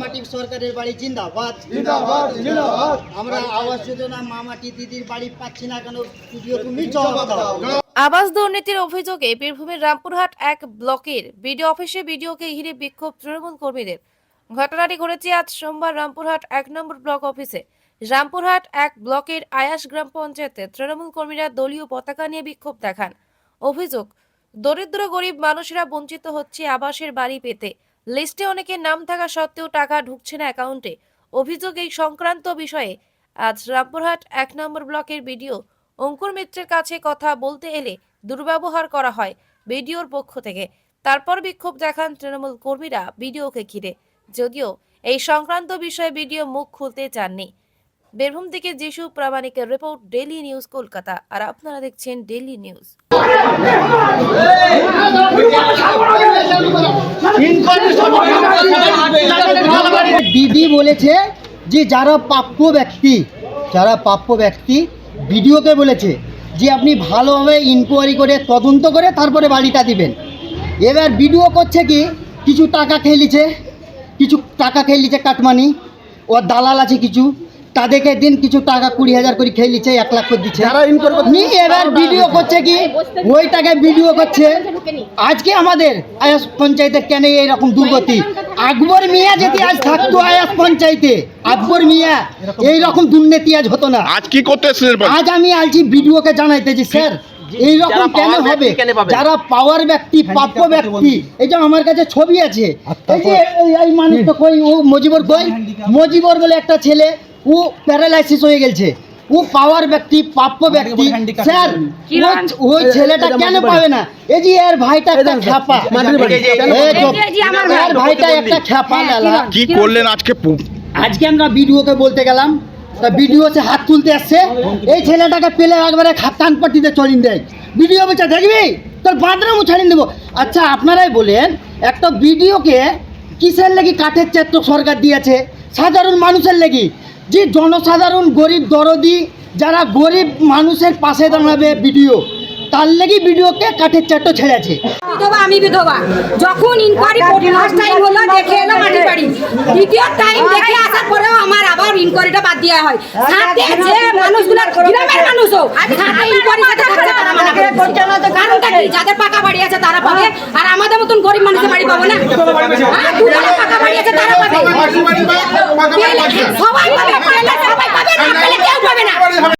মাটি সরকারের বাড়ি জিন্দাবাদ। আমরা আবাস যোজনা মা মাটি দিদির বাড়ি পাচ্ছি না কেন? ভিডিও তুমি জবাব দাও। আবাস দুর্নীতির অভিযোগে বীরভূমের রামপুরহাট এক ব্লকের বিডিও অফিসে ভিডিওকে ঘিরে বিক্ষোভ তৃণমূল কর্মীদের। ঘটনাটি ঘটেছে আজ সোমবার রামপুরহাট 1 নম্বর ব্লক অফিসে। রামপুরহাট 1 ব্লকের আয়াস গ্রাম পঞ্চায়েতে তৃণমূল কর্মীরা দলীয় পতাকা নিয়ে বিক্ষোভ দেখান। অভিযোগ, দরিদ্র গরিব মানুষেরা বঞ্চিত হচ্ছে আবাসের বাড়ি পেতে। লিস্টে অনেকের নাম থাকা সত্ত্বেও টাকা ঢুকছে না অ্যাকাউন্টে। অভিযোগ, এই সংক্রান্ত বিষয়ে আজ রামপুরহাট 1 নম্বর ব্লকের বিডিও অঙ্কুর মিত্রের কাছে কথা বলতে এলে দুর্ব্যবহার করা হয় বিডিওর পক্ষ থেকে। তারপর বিক্ষোভ দেখান তৃণমূল কর্মীরা বিডিওকে ঘিরে। যদিও এই সংক্রান্ত বিষয়ে বিডিও মুখ খুলতে চাননি। বীরভূম থেকে যিশু প্রামাণিকের রিপোর্ট, ডেইলি নিউজ কলকাতা। আর আপনারা দেখছেন ডেইলি নিউজ। দিদি বলেছে যে যারা প্রাপ্য ব্যক্তি ভিডিওকে বলেছে যে আপনি ভালোভাবে ইনকোয়ারি করে তদন্ত করে তারপরে বাড়িটা দিবেন। এবার ভিডিও করছে কি কিছু টাকা খেয়ে লিছে কাটমানি, ওর দালাল আছে কিছু, তাদেরকে দিন কিছু টাকা 20,000 করে খেয়ে লিছে, 1 লাখ করে দিচ্ছে। এবার ভিডিও করছে কি ওইটাকে ভিডিও করছে। আজকে আমাদের আয়াস পঞ্চায়েতের কেন এইরকম দুর্গতি? আকবর মিয়া যদি আজ থাকতো আয়াস পঞ্চায়েতে, আকবর মিয়া এইরকম দুর্নীতি আজ হতো না। আজ কি করতে এসেছেন? আজ আমি আলছি ভিডিওকে জানাইতেছি স্যার এইরকম কেন হবে? যারা পাওয়ার ব্যক্তি প্রাপ্য ব্যক্তি, এই যে আমার কাছে ছবি আছে, এই যে এই মানুষটা কই, ও মজিবর বলে একটা ছেলে, ও প্যারালাইসিস হয়ে গেছে, ও পাওয়ার ব্যক্তি প্রাপ্য ব্যক্তি। স্যার ওই ছেলেটা কেন পাবে না? এই যে এর ভাইটা একটা খ্যাপা, এর ভাইটা একটা খ্যাপা। কি করলেন আজকে? আজকে আমরা ভিডিওকে বলতে গেলাম, তা ভিডিও সে হাত তুলতে আসছে, এই ছেলেটাকে পেলে একবারে কান পাটিতে চড়িয়ে দেয়। ভিডিও বলছে দেখবি তোর বাঁধরা মুছাড়িয়ে দেবো। আচ্ছা আপনারাই বলেন, একটা ভিডিওকে কিসের লেগে কাঠের চারটো সরকার দিয়েছে? সাধারণ মানুষের লেগে, যে জনসাধারণ গরিব দরদি যারা গরিব মানুষের পাশে দাঁড়াবে ভিডিও, তার লেগে ভিডিওকে কাঠের চারটো ছেড়েছে। আমি বিধবা, যখন ইনকোয়ারি ফার্স্ট টাইম হলো দেখে এলো মাটির বাড়ি, দ্বিতীয় টাইম দেখে আসার পরেও আমার আবার ইনকোয়ারিটা বাদ দেওয়া হয়। সাথে যে মানুষগুলো গ্রামের মানুষও সাথে ইনকোয়ারি সাথে থাকছে, তারা মানে কারণটা কি? যাদের পাকা বাড়ি আছে তারা পাবে, আর আমাদের মতন গরিব মানুষের বাড়ি পাবো না? দুজনের পাকা বাড়ি আছে তারা পাবে, সবাই পাবে, সবাই পাবে, কেউ পাবে না।